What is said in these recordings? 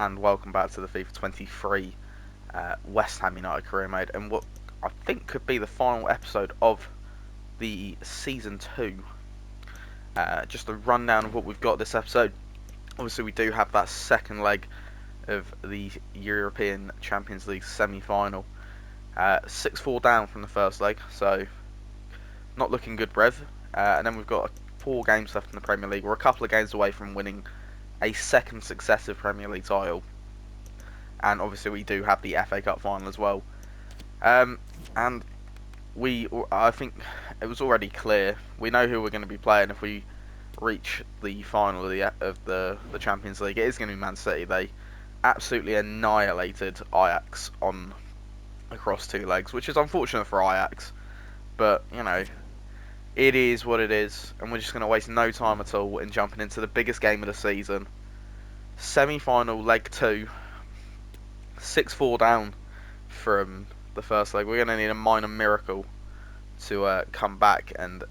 And welcome back to the FIFA 23 West Ham United career mode, and what I think could be the final episode of the Season 2. Just a rundown of what we've got this episode. Obviously we do have that second leg of the European Champions League semi-final. 6-4 down from the first leg, so not looking good, Rev. And then we've got 4 games left in the Premier League. We're a couple of games away from winning a second successive Premier League title. And obviously we do have the FA Cup final as well. And I think it was already clear. We know who we're going to be playing if we reach the final of the Champions League. It is going to be Man City. They absolutely annihilated Ajax across 2 legs, which is unfortunate for Ajax. But, you know, it is what it is. And we're just going to waste no time at all in jumping into the biggest game of the season. Semi-final, leg 2. 6-4 down from the first leg. We're going to need a minor miracle to come back and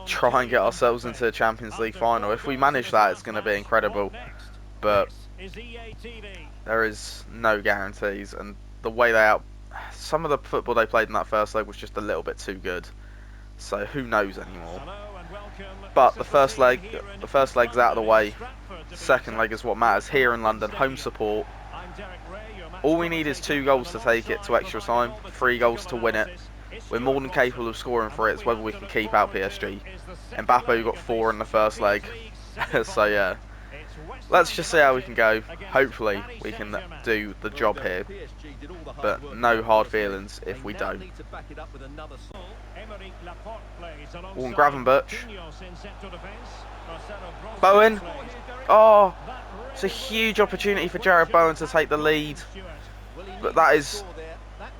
try and get ourselves into the Champions League final. If we manage that, it's going to be incredible. But there is no guarantees, and the way some of the football they played in that first leg was just a little bit too good. So who knows anymore. But the first leg's out of the way. Second leg is what matters here in London. Home support. All we need is 2 goals to take it to extra time, 3 goals to win it. We're more than capable of scoring for it. It's whether we can keep out PSG. Mbappe got 4 in the first leg. So yeah, let's just see how we can go. Hopefully we can do the job here, but no hard feelings if we don't. Warren Gravenberch. Bowen. Oh, it's a huge opportunity for Jared Bowen to take the lead. But that is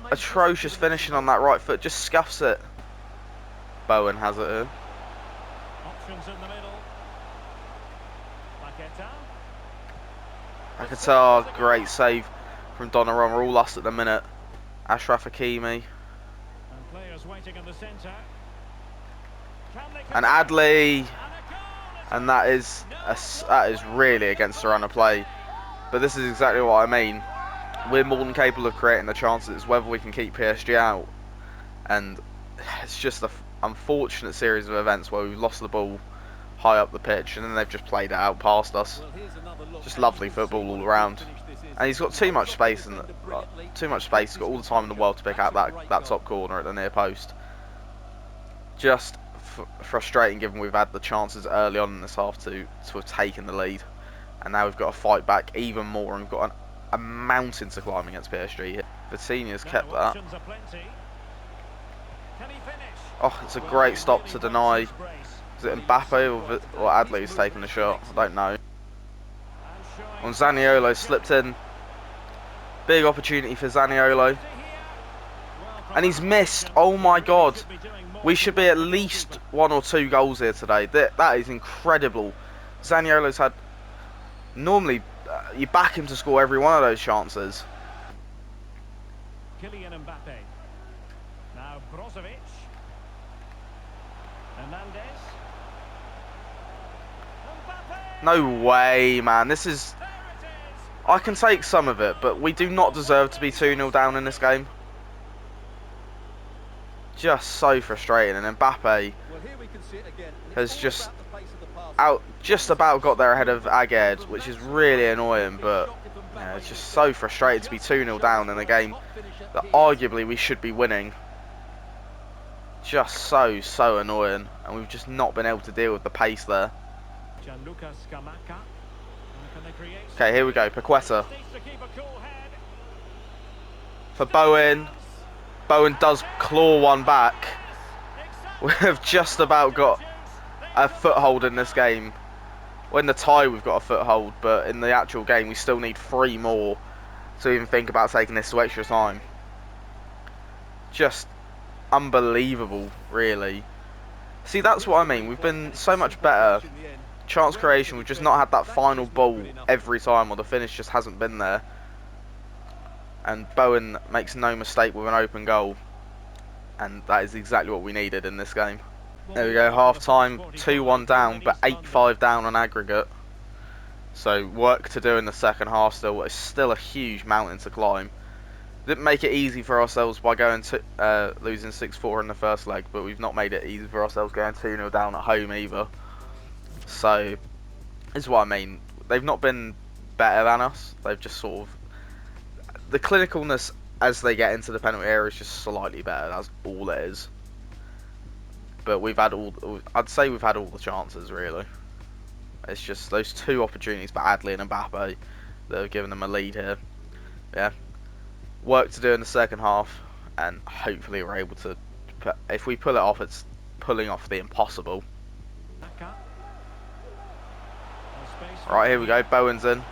atrocious finishing on that right foot. Just scuffs it. Bowen has it here. Paquetá, great save from Donnarumma. All lost at the minute. Ashraf Hakimi. And Adley. And that is really against the run of play. But this is exactly what I mean. We're more than capable of creating the chances. It's whether we can keep PSG out. And it's just an unfortunate series of events where we've lost the ball high up the pitch and then they've just played it out past us. Just lovely football all around. And he's got too much space He's got all the time in the world to pick out that top corner at the near post. Just frustrating given we've had the chances early on in this half to have taken the lead. And now we've got to fight back even more, and we've got a mountain to climb against PSG. Vitinha's kept that. Oh, it's a great stop to deny. Is it Mbappe or Adley who's taking the shot? I don't know. And Zaniolo slipped in. Big opportunity for Zaniolo. And he's missed. Oh my god. We should be at least 1 or 2 goals here today. That is incredible. Zaniolo's had... Normally, you back him to score every one of those chances. Kylian Mbappe. Now Brozovic. Hernandez. No way, man. This is... I can take some of it, but we do not deserve to be 2-0 down in this game. Just so frustrating. And Mbappe has just about got there ahead of Aguerd, which is really annoying, but yeah, it's just so frustrating to be 2-0 down in a game that arguably we should be winning. Just so annoying, and we've just not been able to deal with the pace there. Okay, here we go. Paquetá for Bowen. Bowen does claw one back. We've just about got a foothold in this game. Well, in the tie we've got a foothold, but in the actual game we still need 3 more to even think about taking this to extra time. Just unbelievable, really. See, that's what I mean. We've been so much better. Chance creation, we've just not had that final ball every time, or the finish just hasn't been there. And Bowen makes no mistake with an open goal. And that is exactly what we needed in this game. There we go, half time, 2-1 down, but 8-5 down on aggregate. So work to do in the second half still. It's still a huge mountain to climb. Didn't make it easy for ourselves by going to losing 6-4 in the first leg, but we've not made it easy for ourselves going 2-0 down at home either. So, this is what I mean. They've not been better than us. They've just sort of... The clinicalness as they get into the penalty area is just slightly better. That's all it is. But we've had all... I'd say we've had all the chances, really. It's just those two opportunities by Adli and Mbappe that have given them a lead here. Yeah. Work to do in the second half, and hopefully we're able to... If we pull it off, it's pulling off the impossible. Right, here we go. Bowen's in.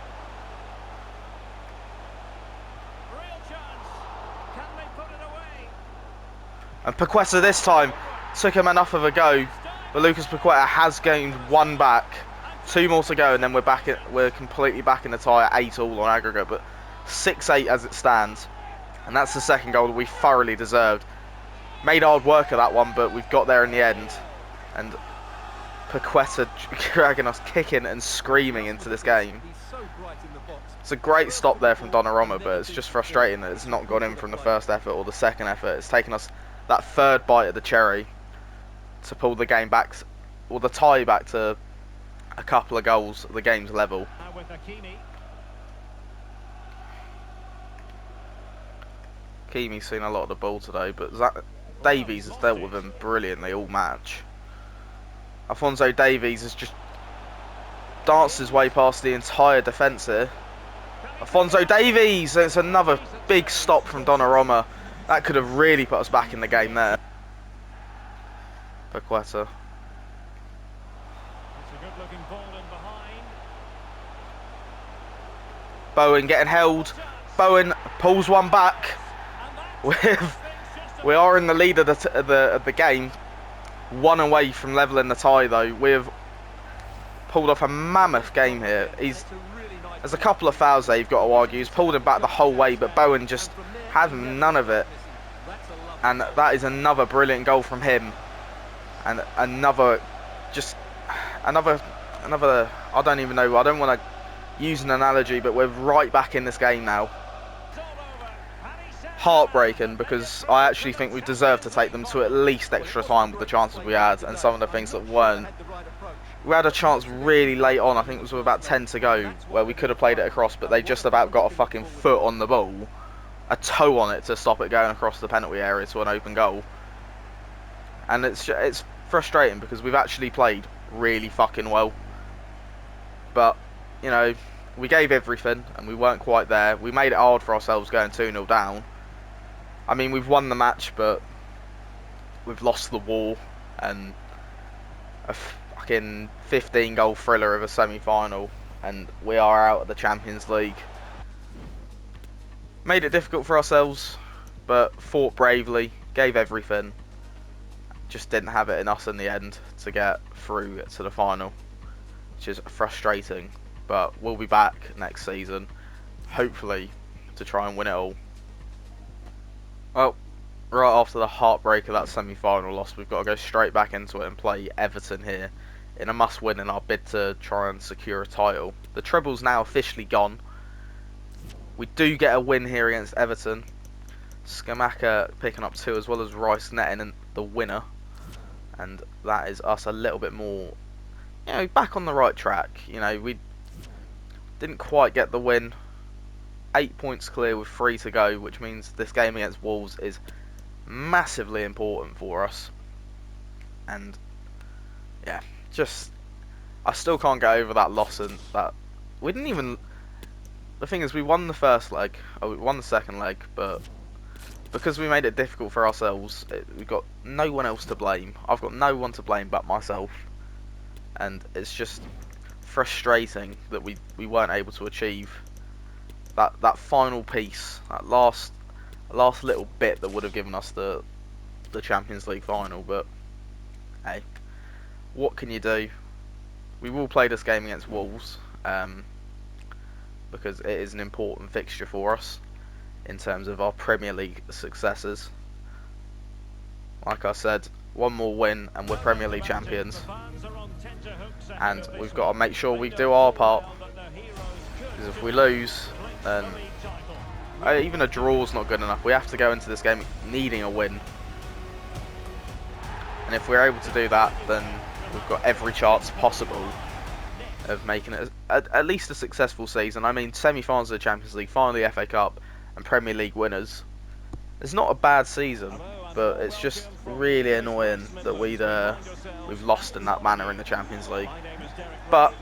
And Paqueta this time took him enough of a go, but Lucas Paqueta has gained one back. 2 more to go, and then we're completely back in the tie at 8 all on aggregate, but 6-8 as it stands. And that's the second goal that we thoroughly deserved. Made hard work of that one, but we've got there in the end. And Paqueta dragging us kicking and screaming into this game. It's a great stop there from Donnarumma, but it's just frustrating that it's not gone in from the first effort or the second effort. It's taken us that third bite of the cherry to pull the game back, or the tie back to a couple of goals at the game's level. Hakimi's seen a lot of the ball today, but Davies has dealt with him brilliantly all match. Alphonso Davies has just danced his way past the entire defence here. Alphonso Davies! It's another big stop from Donnarumma. That could have really put us back in the game there. Paqueta. Bowen getting held. Bowen pulls one back. We are in the lead of the game. 1 away from levelling the tie though. We've pulled off a mammoth game here. There's a couple of fouls there you've got to argue. He's pulled him back the whole way, but Bowen just had none of it. And that is another brilliant goal from him. And another, I don't even know, I don't want to use an analogy, but we're right back in this game now. Heartbreaking, because I actually think we deserved to take them to at least extra time with the chances we had, and some of the things that weren't. We had a chance really late on, I think it was with about 10 to go, where we could have played it across, but they just about got a fucking foot on the ball, a toe on it to stop it going across the penalty area to an open goal. And it's frustrating because we've actually played really fucking well. But, you know, we gave everything and we weren't quite there. We made it hard for ourselves going 2-0 down. I mean, we've won the match, but we've lost the war, and a fucking 15-goal thriller of a semi-final, and we are out of the Champions League. Made it difficult for ourselves, but fought bravely, gave everything. Just didn't have it in us in the end to get through to the final, which is frustrating. But we'll be back next season, hopefully, to try and win it all. Well, right after the heartbreak of that semi-final loss, we've got to go straight back into it and play Everton here in a must-win in our bid to try and secure a title. The treble's now officially gone. We do get a win here against Everton. Skamaka picking up 2 as well as Rice netting the winner. And that is us a little bit more, you know, back on the right track. You know, we didn't quite get the win. 8 points clear with 3 to go, which means this game against Wolves is massively important for us. And yeah, just I still can't get over that loss, and that we didn't even. The thing is, we won the first leg, we won the second leg, but because we made it difficult for ourselves, we've got no one else to blame. I've got no one to blame but myself, and it's just frustrating that we weren't able to achieve that final piece, that last little bit that would have given us the Champions League final. But hey, what can you do? We will play this game against Wolves, because it is an important fixture for us in terms of our Premier League successes. Like I said, one more win and we're Premier League champions, and we've got to make sure we do our part Because if we lose, then even a draw's not good enough. We have to go into this game needing a win. And if we're able to do that, then we've got every chance possible of making it at least a successful season. I mean, semi-finals of the Champions League, final the FA Cup, and Premier League winners. It's not a bad season, but it's just really annoying that we've lost in that manner in the Champions League. But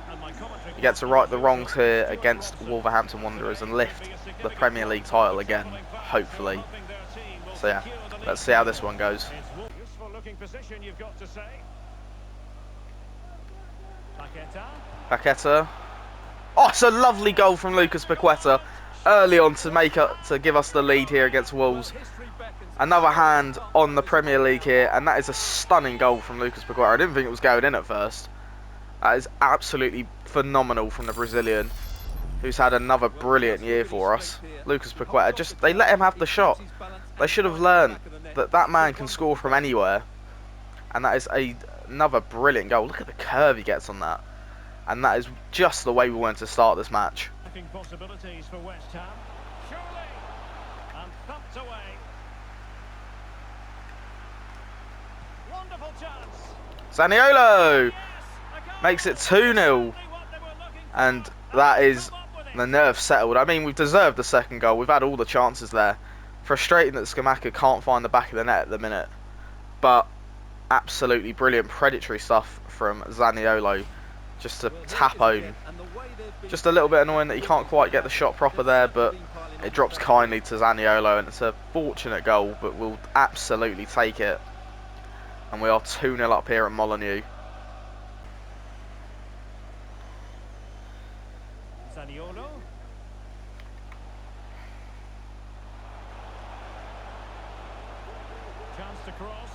we get to right the wrongs here against Wolverhampton Wanderers and lift the Premier League title again, hopefully. So yeah, let's see how this one goes. Paqueta. Oh, it's a lovely goal from Lucas Paqueta early on to give us the lead here against Wolves. Another hand on the Premier League here, and that is a stunning goal from Lucas Paqueta. I didn't think it was going in at first. That is absolutely phenomenal from the Brazilian, who's had another brilliant year for us. Lucas Paqueta, they let him have the shot. They should have learned that that man can score from anywhere. And that is another brilliant goal. Look at the curve he gets on that. And that is just the way we wanted to start this match. Possibilities for West Ham. Surely. And thumped away. Wonderful chance. Zaniolo makes it 2-0. And that is the nerve settled. I mean, we've deserved the second goal. We've had all the chances there. Frustrating that Scamacca can't find the back of the net at the minute. But absolutely brilliant predatory stuff from Zaniolo. Just to tap home. Just a little bit annoying that he can't quite get the shot proper there, but it drops kindly to Zaniolo, and it's a fortunate goal, but we'll absolutely take it. And we are 2-0 up here at Molineux. Zaniolo. Chance to cross.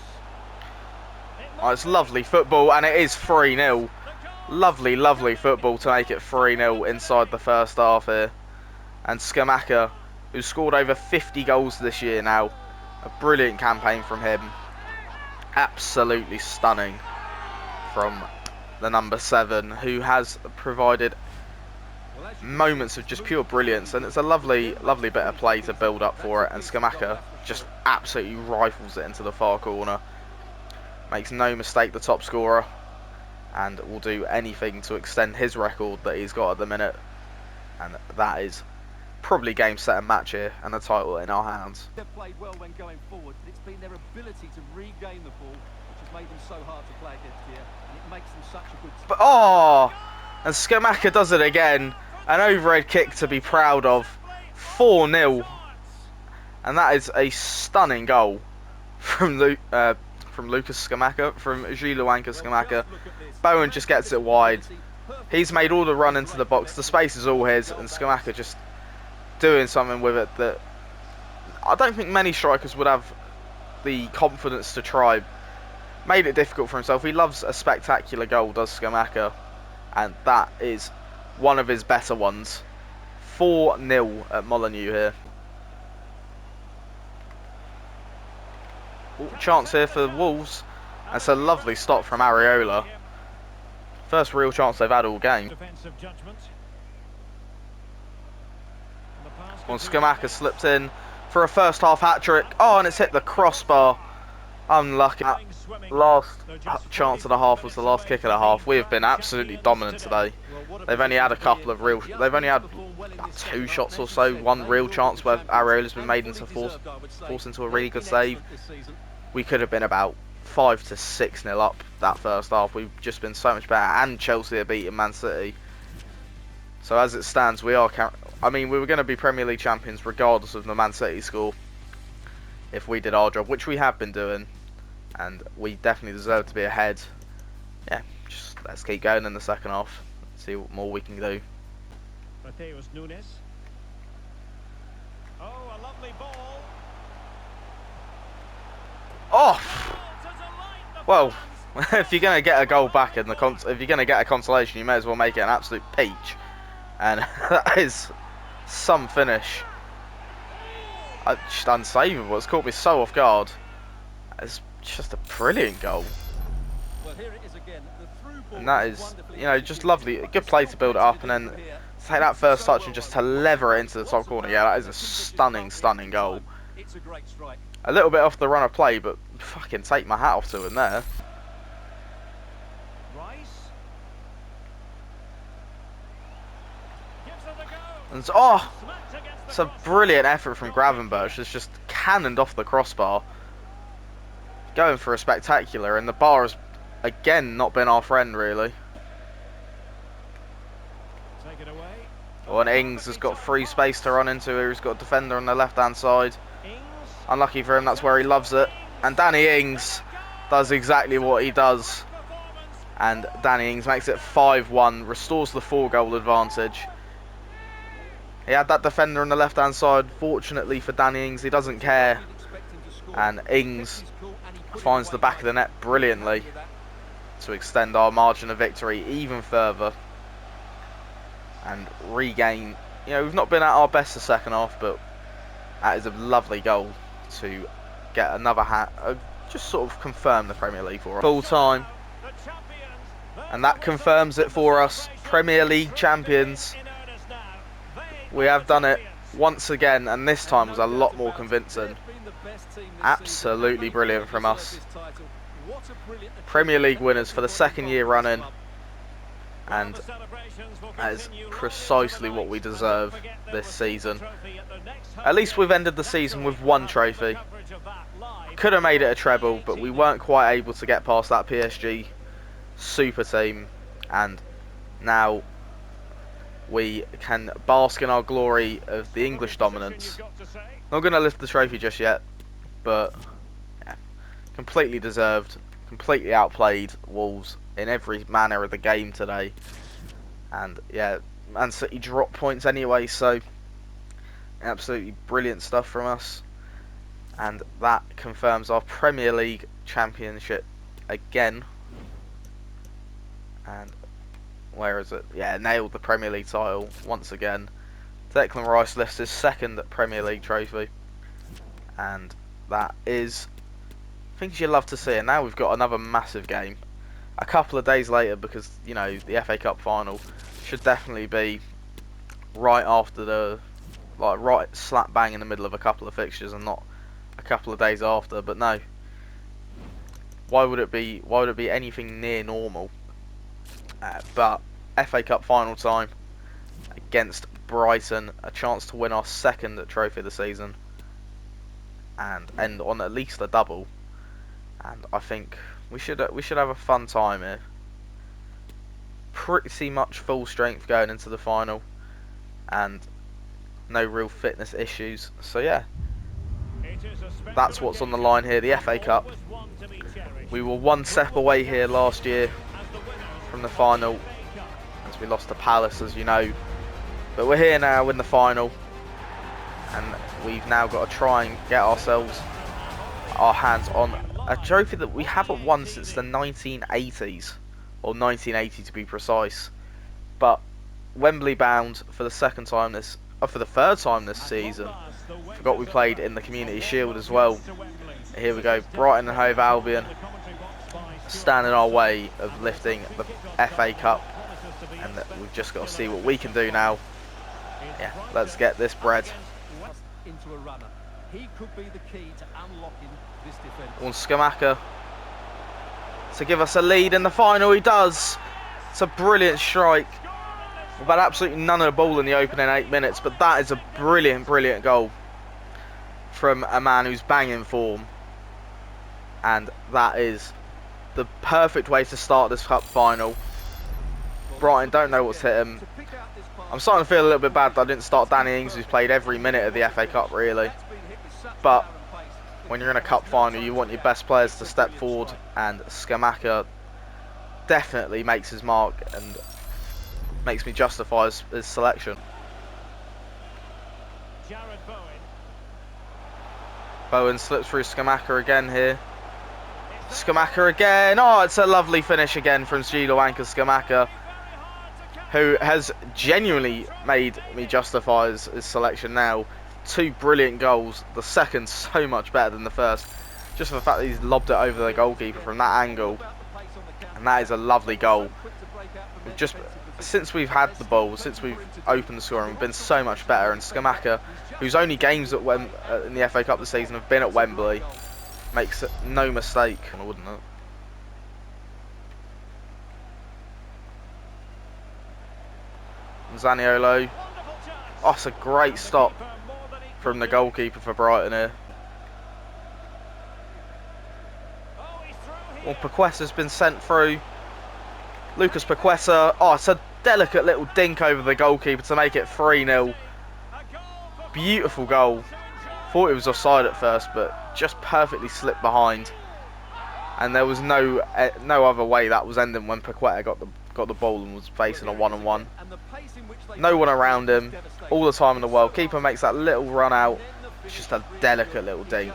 Oh, it's lovely football, and it is 3-0. Lovely, lovely football to make it 3-0 inside the first half here. And Scamacca, who's scored over 50 goals this year now. A brilliant campaign from him. Absolutely stunning from the number 7, who has provided moments of just pure brilliance. And it's a lovely, lovely bit of play to build up for it. And Scamacca just absolutely rifles it into the far corner. Makes no mistake, the top scorer. And will do anything to extend his record that he's got at the minute. And that is probably game, set and match here, and the title in our hands. They've played well when going forward, but it's been their ability to regain the ball which has made them so hard to play against here, and it makes them such a good team. But oh, and Scamacca does it again. An overhead kick to be proud of. 4-0, and that is a stunning goal from Lucas Scamacca, from Gianluca Scamacca. Bowen just gets it wide. He's made all the run into the box. The space is all his, and Scamacca just doing something with it that I don't think many strikers would have the confidence to try. Made it difficult for himself. He loves a spectacular goal, does Scamacca, and that is one of his better ones. 4-0 at Molineux here. Ooh, chance here for Wolves. That's a lovely stop from Areola. First real chance they've had all game. Well, Scamacca slipped in for a first half hat-trick. Oh, and it's hit the crossbar. Unlucky. Last chance of the half was the last kick of the half. We have been absolutely dominant today. They've only had a couple of real... They've only had about 2 shots or so. One real chance where Areola's been made into force into a really good save. We could have been about 5 to 6-0 up that first half. We've just been so much better, and Chelsea are beating Man City. So as it stands, we are... I mean, we were going to be Premier League champions regardless of the Man City score if we did our job, which we have been doing, and we definitely deserve to be ahead. Yeah, just let's keep going in the second half, see what more we can do. Mateus Nunes. Oh, a lovely ball. Oh! Well, if you're going to get a goal back in the if you're going to get a consolation, you may as well make it an absolute peach. And that is some finish. Just unsavable. It's caught me so off guard. It's just a brilliant goal. Well, here it is again. The through ball, and that is, you know, just lovely. A good play to build it up, and then take that first touch and just to lever it into the top corner. Yeah, that is a stunning, stunning goal. It's a great strike. A little bit off the run of play, but fucking take my hat off to him there. Rice. And oh, it's a brilliant effort from Gravenberch. It's just cannoned off the crossbar. Going for a spectacular, and the bar has again not been our friend really. Take it away. Oh, and Ings has got free space to run into here. He's got a defender on the left-hand side. Unlucky for him, that's where he loves it. And Danny Ings does exactly what he does. And Danny Ings makes it 5-1, restores the 4-goal advantage. He had that defender on the left-hand side. Fortunately for Danny Ings, he doesn't care. And Ings finds the back of the net brilliantly to extend our margin of victory even further. And regain, you know, we've not been at our best the second half, but that is a lovely goal to get another just sort of confirm the Premier League for us. Full time, and that confirms it for us. Premier League champions. We have done it once again, and this time was a lot more convincing. Absolutely brilliant from us. Premier League winners for the second year running, and that is precisely what we deserve this season. At least we've ended the season with one trophy. Could have made it a treble, but we weren't quite able to get past that PSG super team, and now we can bask in our glory of the English dominance. Not going to lift the trophy just yet, but yeah, completely deserved, completely outplayed Wolves in every manner of the game today. And yeah, Man City dropped points anyway, so absolutely brilliant stuff from us. And that confirms our Premier League championship again. And where is it? Yeah, nailed the Premier League title once again. Declan Rice lifts his second Premier League trophy. And that is things you love to see. And now we've got another massive game. A couple of days later, because, you know, the FA Cup final should definitely be right after the, like, right slap bang in the middle of a couple of fixtures and not a couple of days after. But no, why would it be anything near normal? But FA Cup final time against Brighton, a chance to win our second trophy of the season and end on at least a double. And I think we should have a fun time here. Pretty much full strength going into the final, and no real fitness issues. So yeah, that's what's on the line here. The FA Cup. We were one step away here last year from the final, as we lost to Palace, as you know. But we're here now in the final, and we've now got to try and get our hands on a trophy that we haven't won since the 1980s, or 1980 to be precise. But Wembley bound for the third time this season. Forgot we played in the Community Shield as well. Here we go, Brighton and Hove Albion stand in our way of lifting the FA Cup, and we've just got to see what we can do now. Yeah, let's get this bread. Into a runner. He could be the key to unlocking this defense. On Scamacca to give us a lead in the final. He does. It's a brilliant strike. We've had absolutely none of the ball in the opening 8 minutes, but that is a brilliant, brilliant goal from a man who's banging form. And that is the perfect way to start this cup final. Brighton don't know what's hit him. I'm starting to feel a little bit bad that I didn't start Danny Ings, who's played every minute of the FA Cup really. But when you're in a cup final, you want your best players to step forward, and Scamacca definitely makes his mark and makes me justify his selection. Bowen slips through Scamacca again here. Scamacca again. Oh, it's a lovely finish again from Gilo Scamacca, who has genuinely made me justify his selection now. 2 brilliant goals. The second so much better than the first. Just for the fact that he's lobbed it over the goalkeeper from that angle. And that is a lovely goal. since we've had the ball, since we've opened the scoring, we've been so much better. And Skamaka, whose only games at in the FA Cup this season have been at Wembley, makes no mistake, wouldn't it? Zaniolo. Oh, it's a great stop from the goalkeeper for Brighton here. Well, Paqueta's been sent through. Lucas Paqueta. Oh, it's a delicate little dink over the goalkeeper to make it 3-0. Beautiful goal. Thought it was offside at first, but just perfectly slipped behind. And there was no other way that was ending when Paqueta got the ball and was facing a one-on-one. No one around him, all the time in the world. Keeper makes that little run out. It's just a delicate little dink,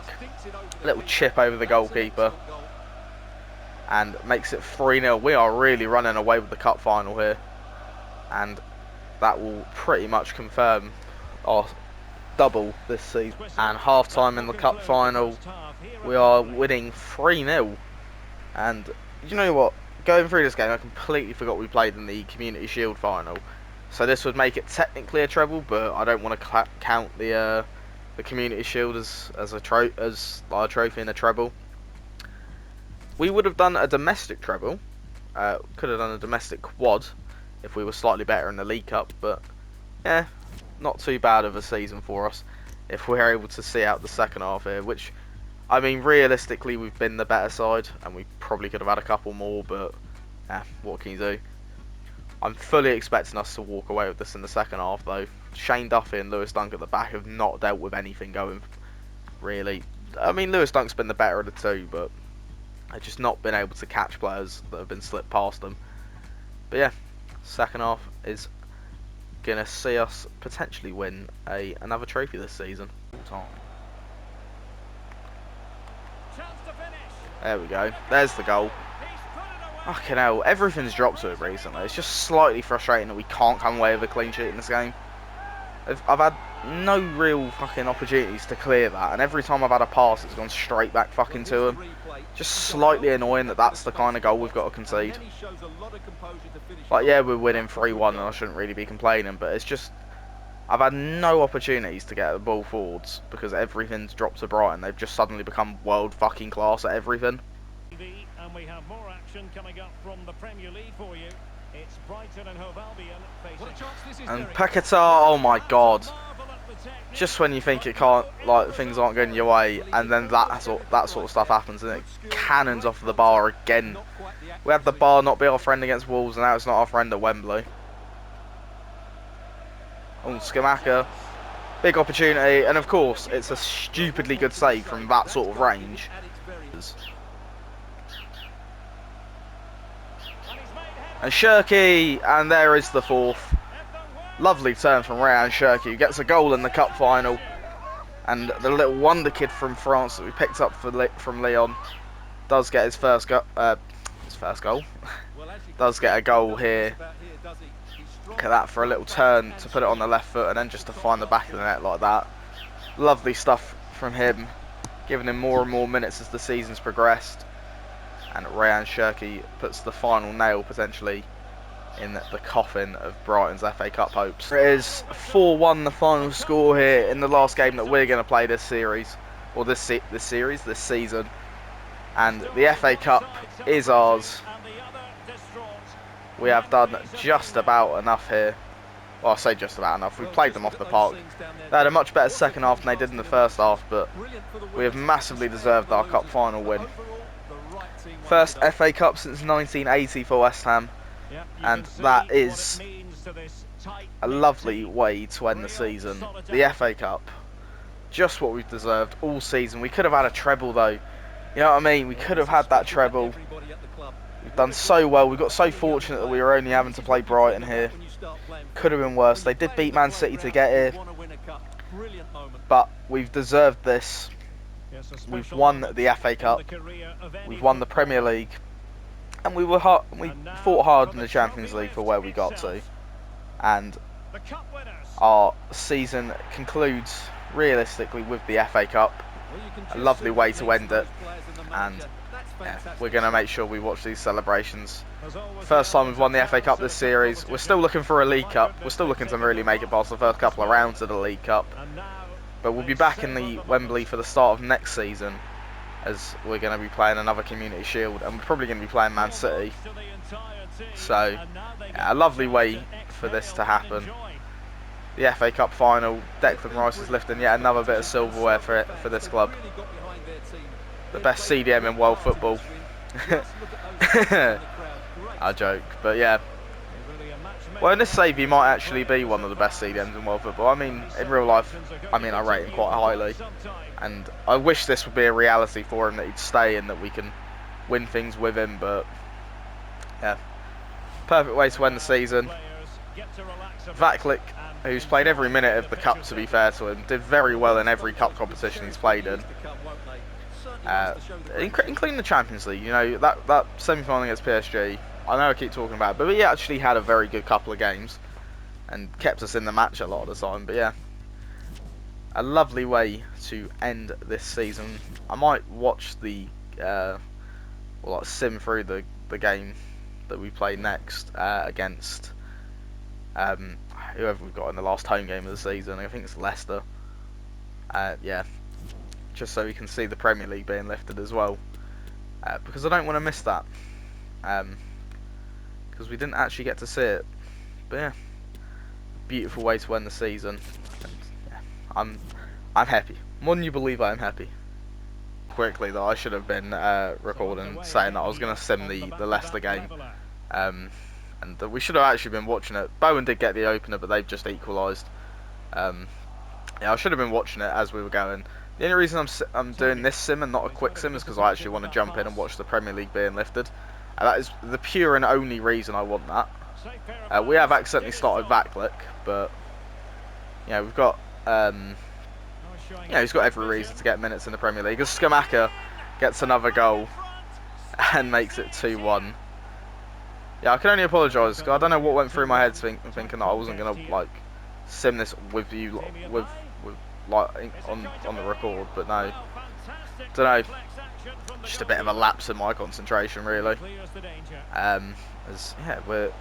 little chip over the goalkeeper, and makes it 3-0. We are really running away with the cup final here, and that will pretty much confirm our double this season. And half-time in the cup final, we are winning 3-0. And you know what? Going through this game, I completely forgot we played in the Community Shield final. So this would make it technically a treble, but I don't want to count the Community Shield as our trophy and a treble. We would have done a domestic treble. Could have done a domestic quad if we were slightly better in the League Cup, but yeah, not too bad of a season for us if we're able to see out the second half here, which, I mean, realistically, we've been the better side, and we probably could have had a couple more, but what can you do? I'm fully expecting us to walk away with this in the second half, though. Shane Duffy and Lewis Dunk at the back have not dealt with anything going, really. I mean, Lewis Dunk's been the better of the two, but they've just not been able to catch players that have been slipped past them. But yeah, second half is going to see us potentially win another trophy this season. There we go. There's the goal. Fucking hell, everything's dropped to it recently. It's just slightly frustrating that we can't come away with a clean sheet in this game. I've had no real fucking opportunities to clear that, and every time I've had a pass, it's gone straight back fucking to him. Just slightly annoying that that's the kind of goal we've got to concede. Like, yeah, we're winning 3-1, and I shouldn't really be complaining, but it's just, I've had no opportunities to get the ball forwards because everything's dropped to Brighton. They've just suddenly become world fucking class at everything. And we have more action coming up from the Premier League for you. It's Brighton and Hove Albion facing. And Paqueta, oh my god. Just when you think it can't, like, things aren't going your way, and then that sort of stuff happens, and it cannons off the bar again. We had the bar not be our friend against Wolves, and now it's not our friend at Wembley. Oh, Skamaka. Big opportunity, and of course, it's a stupidly good save from that sort of range. And Shirky, and there is the fourth. Lovely turn from Ryan Shirky, who gets a goal in the cup final. And the little wonder kid from France that we picked up from Lyon does get his first goal. Does get a goal here. Look at that, for a little turn to put it on the left foot and then just to find the back of the net like that. Lovely stuff from him, giving him more and more minutes as the season's progressed. And Ryan Shirky puts the final nail, potentially, in the coffin of Brighton's FA Cup hopes. It is 4-1 the final score here in the last game that we're going to play this series. Or this season. And the FA Cup is ours. We have done just about enough here. Well, I say just about enough. We played them off the park. They had a much better second half than they did in the first half, but we have massively deserved our cup final win. First FA Cup since 1980 for West Ham, and that is a lovely way to end the season. The FA Cup, just what we've deserved all season. We could have had a treble though, you know what I mean? We could have had that treble. We've done so well. We got so fortunate that we were only having to play Brighton here. Could have been worse. They did beat Man City to get here, but we've deserved this. We've won the FA Cup, we've won the Premier League, and we fought hard in the Champions League for where we got to. And our season concludes realistically with the FA Cup. A lovely way to end it, and yeah, fantastic we're going to start. make sure we watch these celebrations. There's always the First time we've element won of the FA Cup chance this of football series. to We're still do. looking for a And League my Cup. We're goodness, still they've looking to taken really the make it past the first couple of well. rounds of the League Cup. And now But we'll be they back in savour the the Wembley moment. for the start of next season, as we're going to be playing another Community Shield, and we're probably going to be playing Man City. To the entire team, So, and now they yeah, a get the lovely chance way to for this exhale to and happen. enjoy. The FA Cup final, They've Declan been Rice is brilliant lifting in yet this another bit of competition, and silverware so have the for fans. this They've club. really got behind their team. The They've best played a CDM in great world part in football. this win. Just look at those faces in the crowd. Great I stuff. joke, but yeah. Really a Well, in matchmaker this save, he might between actually be players one of and the best fans. CDMs in world football. I mean, And these in real life, celebrations are going I to mean, I rate him continue quite for highly. some time. And I wish this would be a reality for him, that he'd stay and that we can win things with him, but yeah. Perfect way to end the season. Players get to relax a bit Vatlik, and who's played every enjoy minute the of the picture cup, to be taking. fair to him, did very well in These every cup photos will be competition he's cherished for played in. years to come, won't they? Certainly ones to show the grandchildren. Including the Champions League. You know, that semi-final against PSG, I know I keep talking about it, but he actually had a very good couple of games and kept us in the match a lot of the time. But yeah, a lovely way to end this season. I might watch the like sim through the game that we play next against whoever we've got in the last home game of the season. I think it's Leicester. Yeah, just so we can see the Premier League being lifted as well, because I don't want to miss that, because we didn't actually get to see it. But yeah, beautiful way to end the season. And, yeah, I'm happy. More than you believe, I am happy. Quickly though, I should have been recording saying that I was going to sim the Leicester game, and we should have actually been watching it. Bowen did get the opener, but they've just equalised. Yeah, I should have been watching it as we were going. The only reason I'm doing this sim and not a quick sim is because I actually want to jump in and watch the Premier League being lifted. And that is the pure and only reason I want that. We have accidentally started Vatlik, but yeah, we've got he's got every reason to get minutes in the Premier League. As Skamaka gets another goal and makes it 2-1. Yeah, I can only apologise. I don't know what went through my head thinking that I wasn't gonna like sim this with you with like on the record, but no, don't know. Just a bit of a lapse in my concentration, really. As yeah, we're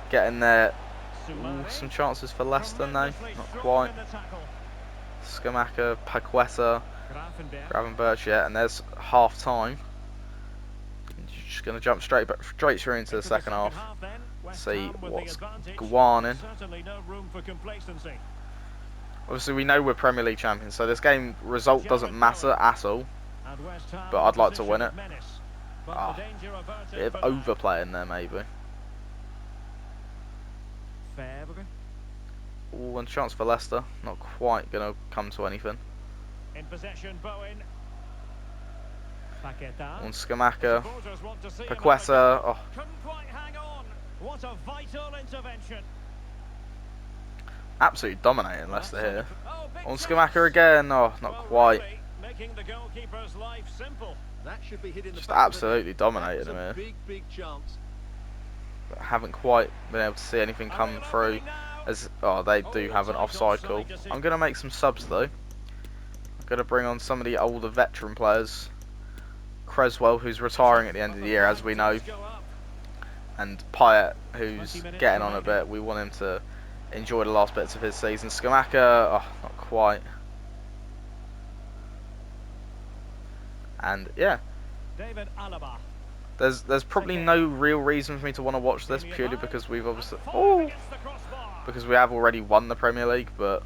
getting there. Ooh, some chances for Leicester, no, not quite. Skamaka, Paqueta, Gravenberch, yeah, and there's half time. Just going to jump straight through into the second half. See what's going on. Obviously, we know we're Premier League champions, so this game result doesn't matter at all. But I'd like to win it. Bit of overplay in there, maybe. Ooh, one chance for Leicester. Not quite going to come to anything. In possession, Bowen. On Skamaka. Paqueta. Oh. Couldn't quite hang on. What a vital intervention. Absolutely dominating Leicester here. On Skamaka again. Oh, not quite. Making the goalkeeper's life simple. That should be hit in the Just back of the absolutely net. dominated That him was a here. big chance. But haven't quite been able to see anything come through. As they do have an offside call. I'm going to make some subs though. I'm going to bring on some of the older veteran players. Creswell, who's retiring at the end of the year, as we know, and Pyatt, who's getting on a bit. We want him to enjoy the last bits of his season. Skamaka, oh, not quite. And yeah, there's probably no real reason for me to want to watch this, purely because we've obviously because we have already won the Premier League. But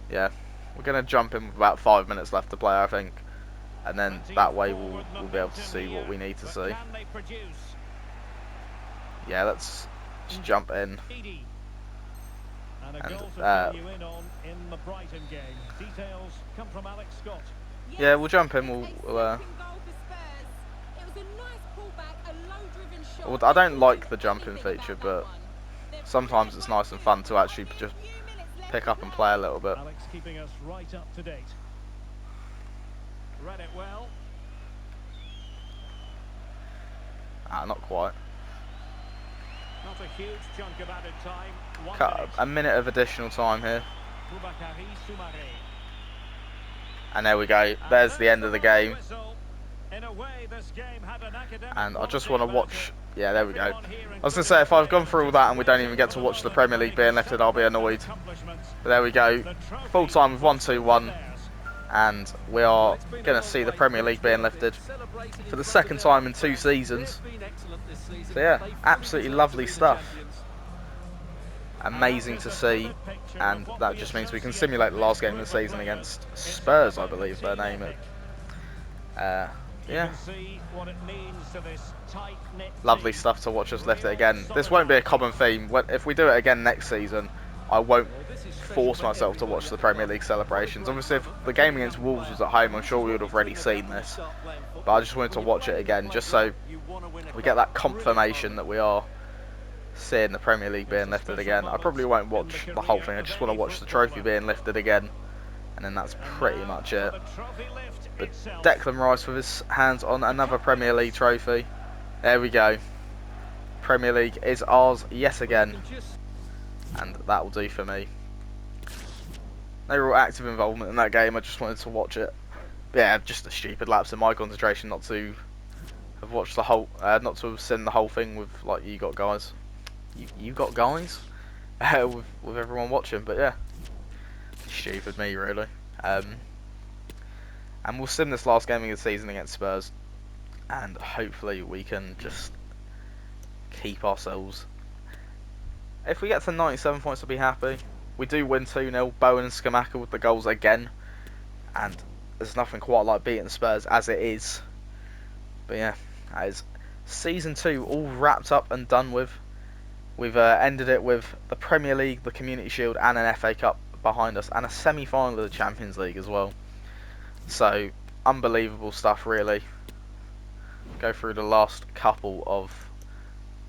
yeah, we're gonna jump in with about 5 minutes left to play, I think. And then that way we'll be able to see what we need to see. Yeah, let's just jump in. And yeah, we'll jump in. I don't like the jumping feature, but sometimes it's nice and fun to actually just pick up and play a little bit. Alex keeping us right up to date. Read it well. Not quite. Not a huge chunk of added time. Cut a minute of additional time here. And there we go. There's the end of the game. In a way, this game had an academic And I just quality want to about it. watch. Yeah, there we go. I Everyone here was going to including say, the if I've gone players through all just that and we don't even waiting get for to the watch the moment Premier when they League can being lifted, I'll be celebrate their annoyed. accomplishments. But there we go. The Full trophy time with must soon be 1-2-1. theirs. And we Well, are it's been a going to long see the wait, Premier but League it's being worth it. lifted Celebrating for in the front of second their time home in 2 crowd. seasons. They've been excellent this season, So and yeah, they fully absolutely deserve to lovely be the stuff. champions. And that Amazing is to a see. vivid picture of And what that we just means we can associate with simulate the this last game of the group of season players. against It's all Spurs, I about believe their team name. ethic. You Yeah, can see what it means to this tight-knit lovely team. stuff to watch us lift it Real again. This won't be a solidarity. common theme. If we do it again next season, I won't Well, this is special force for myself to everybody watch at the the Premier club. League And what a celebrations. great Obviously, if moment the for game any against young Wolves player. was at home, I'm This sure is we would what have you already dream about seen when you this. start playing But I football. just wanted to When you're watch it playing this again, club just so level, you want to win a we get cup. that Brilliant confirmation moment. that we are seeing the Premier League It's being a lifted special again. I probably moment won't in the watch the whole career thing. I of just want to any watch the trophy footballer. being lifted again, and then that's And pretty now much for it. the trophy lift But itself. Declan Rice with his hands on The another cup Premier League winners. trophy. There we go. Premier League is ours yet Well, you again, can just and that will do for me. No real active involvement in that game. I just wanted to watch it. Yeah, just a stupid lapse in my concentration not to have watched the whole, not to have seen the whole thing with like you got guys. You got guys with everyone watching. But yeah, stupid me really. Um, and we'll sim this last game of the season against Spurs, and hopefully we can just keep ourselves. If we get to 97 points, I'll be happy. We do win 2-0. Bowen and Skamaka with the goals again, and there's nothing quite like beating Spurs as it is. But yeah, that is season 2 all wrapped up and done with. We've ended it with the Premier League, the Community Shield, and an FA Cup behind us, and a semi-final of the Champions League as well. So unbelievable stuff, really. Go through the last couple of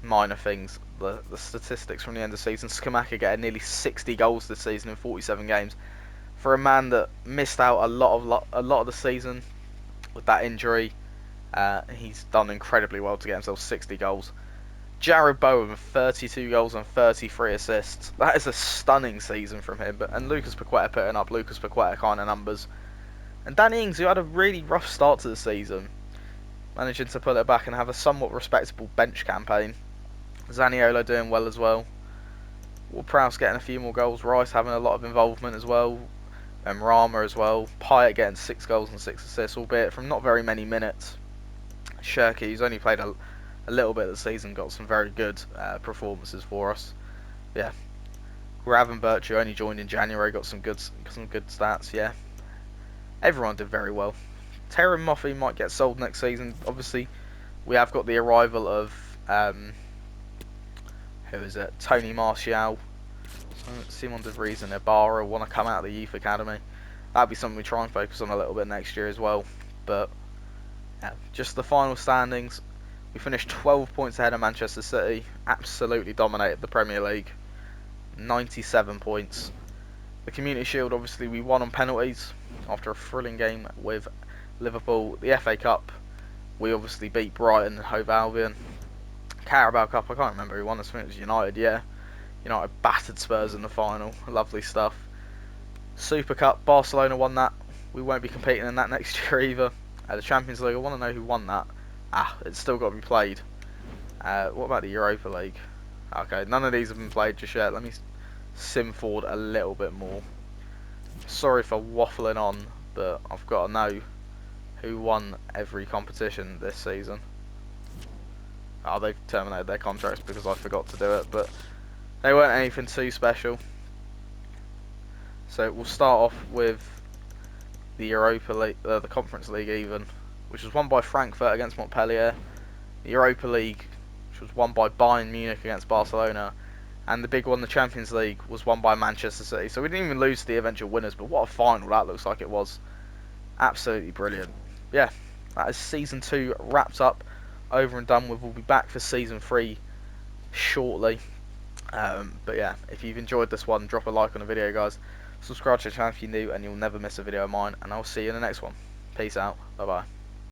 minor things. The statistics from the end of the season. Skamaka getting nearly 60 goals this season in 47 games. For a man that missed out a lot of the season with that injury, he's done incredibly well to get himself 60 goals. Jared Bowen with 32 goals and 33 assists. That is a stunning season from him. And Lucas Paqueta putting up Lucas Paqueta kind of numbers. And Danny Ings, who had a really rough start to the season, managing to pull it back and have a somewhat respectable bench campaign. Zaniolo doing well as well. Ward-Prowse getting a few more goals. Rice having a lot of involvement as well. And Rama as well. Pyatt getting 6 goals and 6 assists, albeit from not very many minutes. Shirky, who's only played a little bit of the season, got some very good performances for us. Yeah, Gravenberch, who only joined in January, got some good stats. Yeah, everyone did very well. Terran Moffey might get sold next season. Obviously, we have got the arrival of who is it? Tony Martial, Simon De Vries, and Ibarra want to come out of the youth academy. That'll be something we try and focus on a little bit next year as well. But yeah, just the final standings. We finished 12 points ahead of Manchester City. Absolutely dominated the Premier League. 97 points. The Community Shield, obviously, we won on penalties after a thrilling game with Liverpool. The FA Cup, we obviously beat Brighton and Hove Albion. Carabao Cup, I can't remember who won this. I think it was United, yeah. United battered Spurs in the final. Lovely stuff. Super Cup, Barcelona won that. We won't be competing in that next year either. The Champions League, I want to know who won that. It's still got to be played. What about the Europa League? Okay, none of these have been played just yet. Let me sim forward a little bit more. Sorry for waffling on, but I've got to know who won every competition this season. Oh, they've terminated their contracts because I forgot to do it, but they weren't anything too special. So we'll start off with the Europa League, the Conference League even, which was won by Frankfurt against Montpellier. The Europa League, which was won by Bayern Munich against Barcelona. And the big one, the Champions League, was won by Manchester City. So we didn't even lose to the eventual winners, but what a final that looks like it was. Absolutely brilliant. Yeah, that is Season 2 wrapped up, over and done with. We'll be back for Season 3 shortly. But yeah, if you've enjoyed this one, drop a like on the video, guys. Subscribe to the channel if you're new, and you'll never miss a video of mine. And I'll see you in the next one. Peace out. Bye-bye.